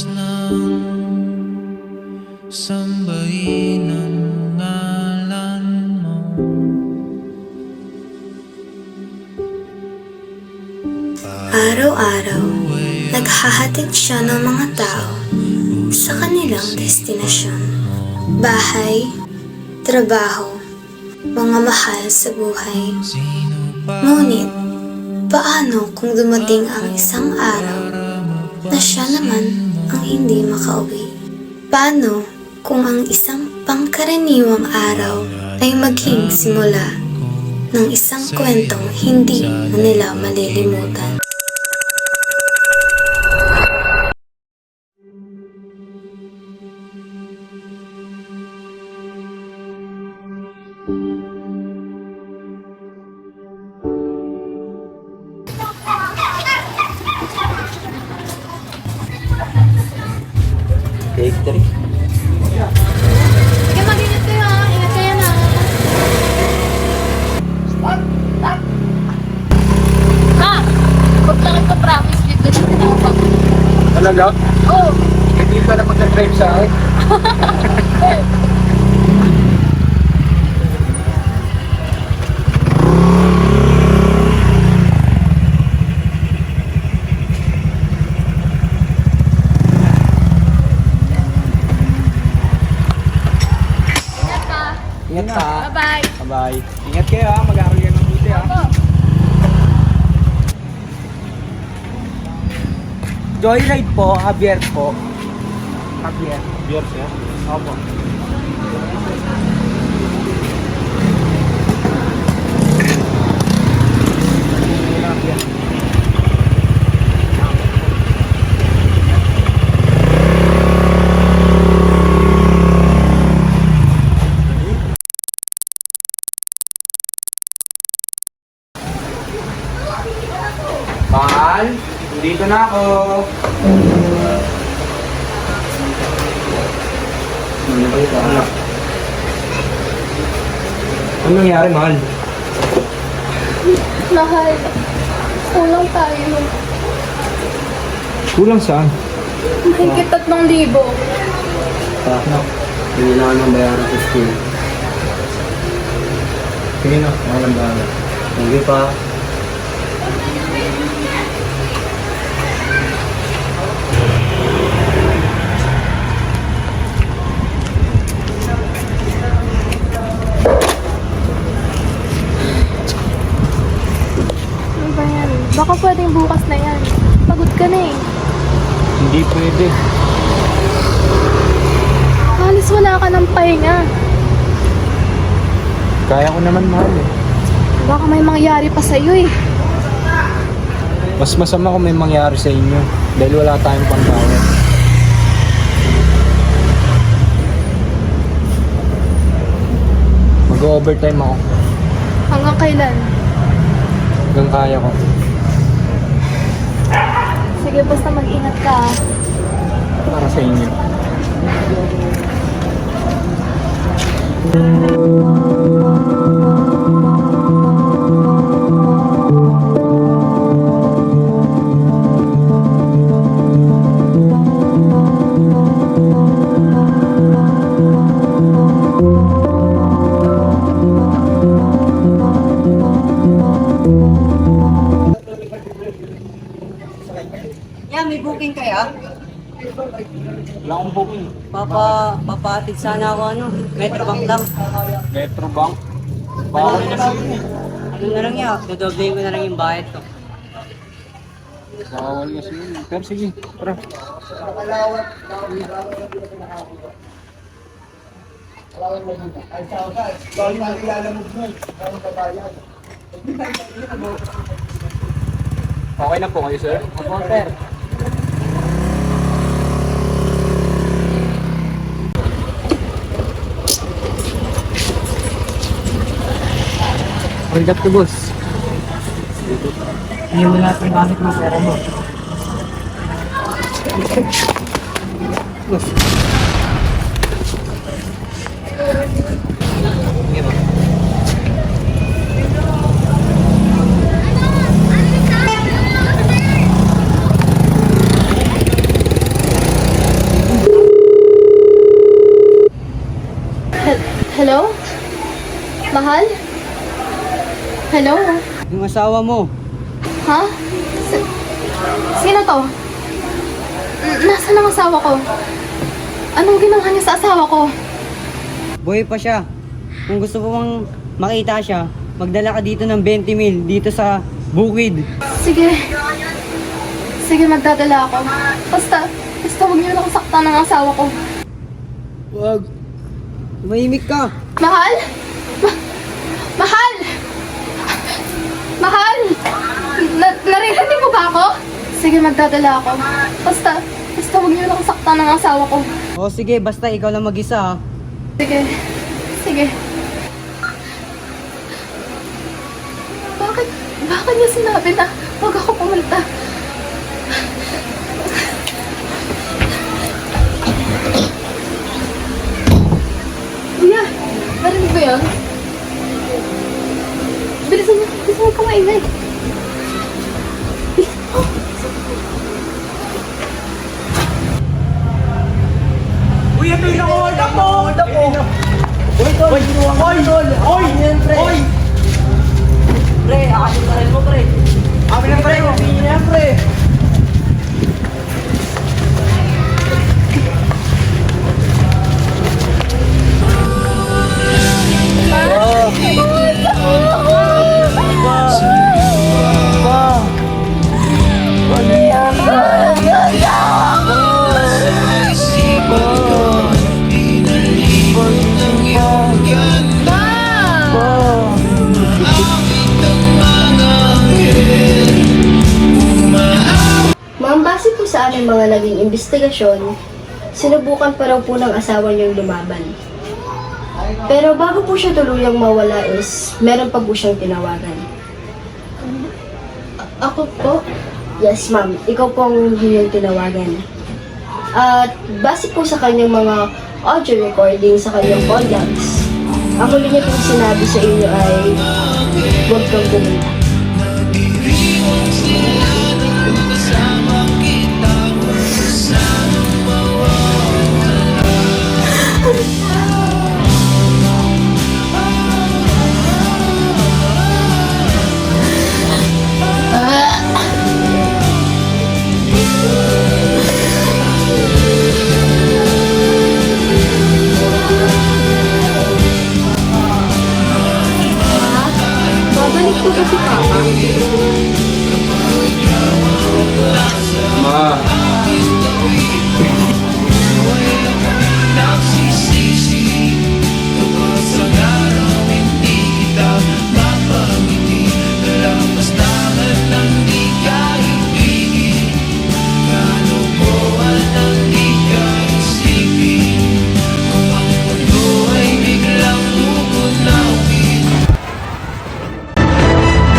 oras nang sambahin ang ngalan mo. Araw-araw, naghahatid siya ng mga tao sa kanilang destinasyon. Bahay, trabaho, mga mahal sa buhay. Ngunit, paano kung dumating ang isang araw na siya naman ang hindi makauwi? Paano kung ang isang pangkaraniwang araw ay maging simula ng isang kwentong hindi na nila malilimutan? Take 3. Sige, mag-ingat kayo ha. Ingat kayo na. Ha? Huwag lang ito promise. Dito na tinawag. Talaga? Oo. Hindi pa na mag-drive sa akin. Ingat ka. Ingat ka. Bye-bye. Bye-bye. Ingat kayo ha. Mag-aaral kayo ng buti ha. Opo. Joyride po. Javier po. Javier. Javier siya? Opo. Mahal, dito na ako. Ano nangyari, mahal? Mahal. Kulang tayo. Kulang saan? Mahigit 3,000. Hindi na nang bayaran sa school. Sige na, walang bayaran. Sige pa. Ano ba yan? Baka pwedeng bukas na yan. Pagod ka na eh. Hindi pwede. Halos wala ka ng pahinga. Kaya ko naman, mahal eh. Baka may mangyari pa sa'yo eh. Mas masama kung may mangyari sa inyo dahil wala tayong pangbayad. Mag-overtime ako. Hanggang kailan? Hanggang kaya ko. Sige, basta mag-ingat ka. Para sa inyo. Yan, may booking kayo? Wala akong booking. Papaatid sana ako Metrobank lang. Metrobank? Bawal na sila. Ano na lang yan, dodoblein ko na lang yung bayad ko. Bawal na sila. Pero sige, tara. Okay na po kayo, sir? Opo, sir. Hold up to boss. Hindi mo natin gamit ng pera mo. Sige ba? Hello? Mahal? Hello? Yung asawa mo. Ha? Sino to? Nasaan ang asawa ko? Anong ginawa niya sa asawa ko? Buhay pa siya. Kung gusto mo mang makita siya, magdala ka dito ng 20 mil dito sa bukid. Sige. Sige, magdadala ako. Basta huwag niyo lang saktan ng asawa ko. Wag. Mahimik ka. Mahal? Mahal! Mahal! Naririnig mo ba ako? Sige, magdadala ako. Basta huwag niyo lang saktan ng asawa ko. O sige, basta ikaw lang mag-isa ha. Sige. Sige. Bakit niya sinabi na huwag ako pumunta? Kuya, narinig mo yun? Bilisan mo kumaingay. Uy, ito yung nakuha mo! Uy, tol! Oy! Oy! Pre, akasin pa rin mo pre. Amin na pre! Amin na pre! Ma'am, base po sa aming mga naging investigasyon, sinubukan pa raw po ng asawa niyang lumaban. Pero bago po siya tuluyang mawala is, meron pa po siyang tinawagan. Ako po? Yes, ma'am. Ikaw po ang yung tinawagan. At base po sa kanyang mga audio recording sa kanyang contacts, ang huli niya pong sinabi sa inyo ay, huwag kang pumunta. Babalik po kasi Papa. Ma,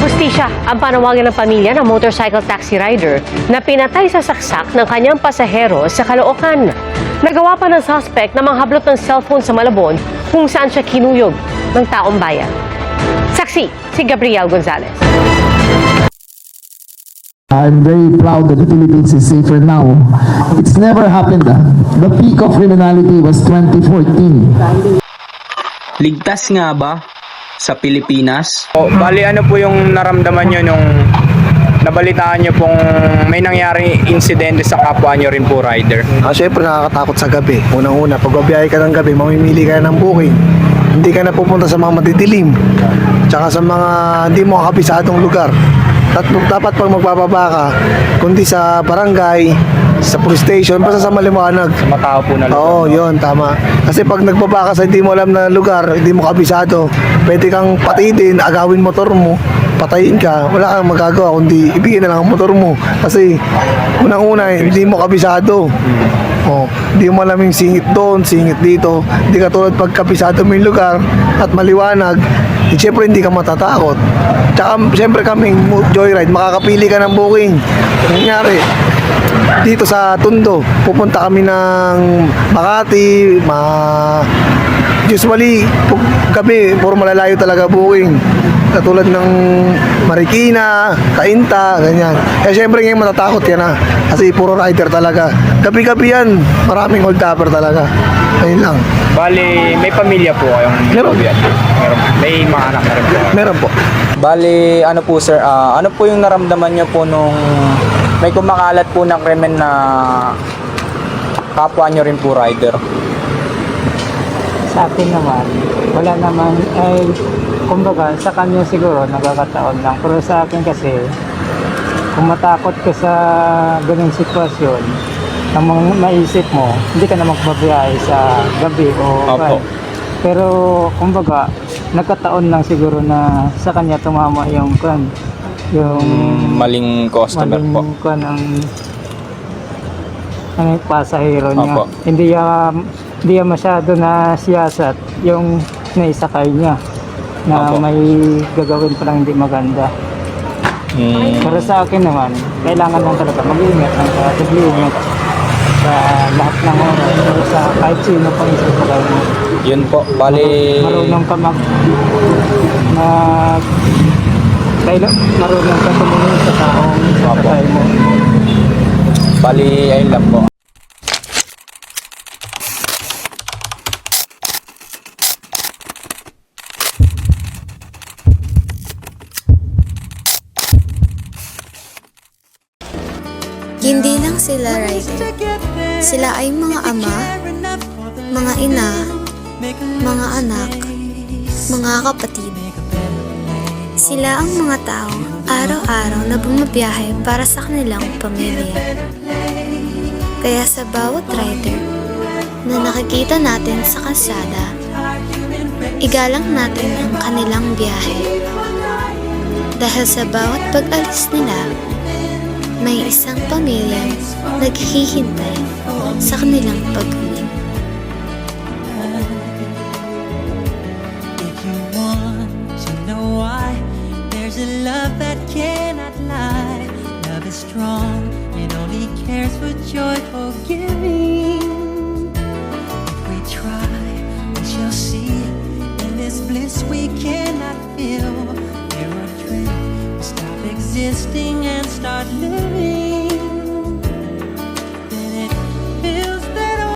Hustisya ang panawagan ng pamilya ng motorcycle taxi rider na pinatay sa saksak ng kanyang pasahero sa Caloocan. Nagawa pa ng suspect na manghablot ng cellphone sa Malabon kung saan siya kinuyog ng taong bayan. Saksi, si Gabriel Gonzalez. I'm very proud that the Philippines is safer now. It's never happened. The peak of criminality was 2014. ligtas nga ba sa Pilipinas? Bali ano po yung naramdaman nyo nung nabalitaan nyo pong may nangyari insidente sa kapwa nyo rin po rider? Siyempre nakakatakot sa gabi. Unang-una, pag babiyahe ka ng gabi, mamimili ka ng booking. Hindi ka na pupunta sa mga madidilim. Tsaka sa mga hindi mo kapisadong lugar. Dapat pag magbababa ka, kundi sa barangay, sa police station, basta sa maliwanag. Sa matao po na lugar. Oo, yun, tama. Kasi pag nagbaba ka sa hindi mo alam na lugar, hindi mo kabisado, pwede kang patitin, agawin motor mo, patayin ka, wala kang magagawa kundi ibigay na lang ang motor mo. Kasi unang-una, hindi mo kabisado. Oh, hindi mo alam yung singit doon, singit dito. Hindi ka tulad pag kabisado mo yung lugar at maliwanag, siyempre hindi ka matatakot. Tsaka siyempre kaming joyride, makakapili ka ng booking. Nangyari, dito sa Tondo, pupunta kami ng Makati, usually, gabi, puro malalayo talaga booking. Katulad ng Marikina, Cainta, ganyan. Eh syempre ngayon matatakot yan na. Kasi puro rider talaga. Gabi-gabi yan, maraming hold-upper talaga. Ayun lang. Bali, may pamilya po kayong Meron. Meron. May mga anak na rin po. Meron po. Bali, ano po sir, ano po yung naramdaman nyo po nung may kumakalat po ng krimen na kapwa nyo rin po rider? Sa akin naman, wala naman, kumbaga, sa kanya siguro, nagkakataon lang. Pero sa akin kasi, kung matakot ka sa ganung sitwasyon, ang mga maisip mo, hindi ka naman mabiyahe sa gabi o Opo. Pero, kumbaga, nagkataon lang siguro na sa kanya tumama yung Maling customer po. maling ang pasahero niya. Opo. Hindi niya masyado na siyasat yung naisakay niya na Opo. may gagawin pa lang hindi maganda. Pero sa akin naman, kailangan lang talaga mag-iingat ng pag-iingat sa lahat ng oras. Pero sa kahit sino pang isasakay mo. Yun po, bali... Marunong ka marunong ka tumingin sa taong sasakay mo. Bali, ayun lang po. Hindi lang sila rider. Sila ay mga ama, mga ina, mga anak, mga kapatid. Sila ang mga tao araw-araw na bumabiyahe para sa kanilang pamilya. Kaya sa bawat rider na nakikita natin sa kalsada, igalang natin ang kanilang biyahe. Dahil sa bawat pag-alis nila, may isang pamilyang naghihintay sa kanilang pag-uwi. If you want to know why, there's a love that cannot lie. Love is strong, it only cares for joyful giving. If we try, we shall see. In this bliss we cannot feel. We're adrift, we stop existing and start living.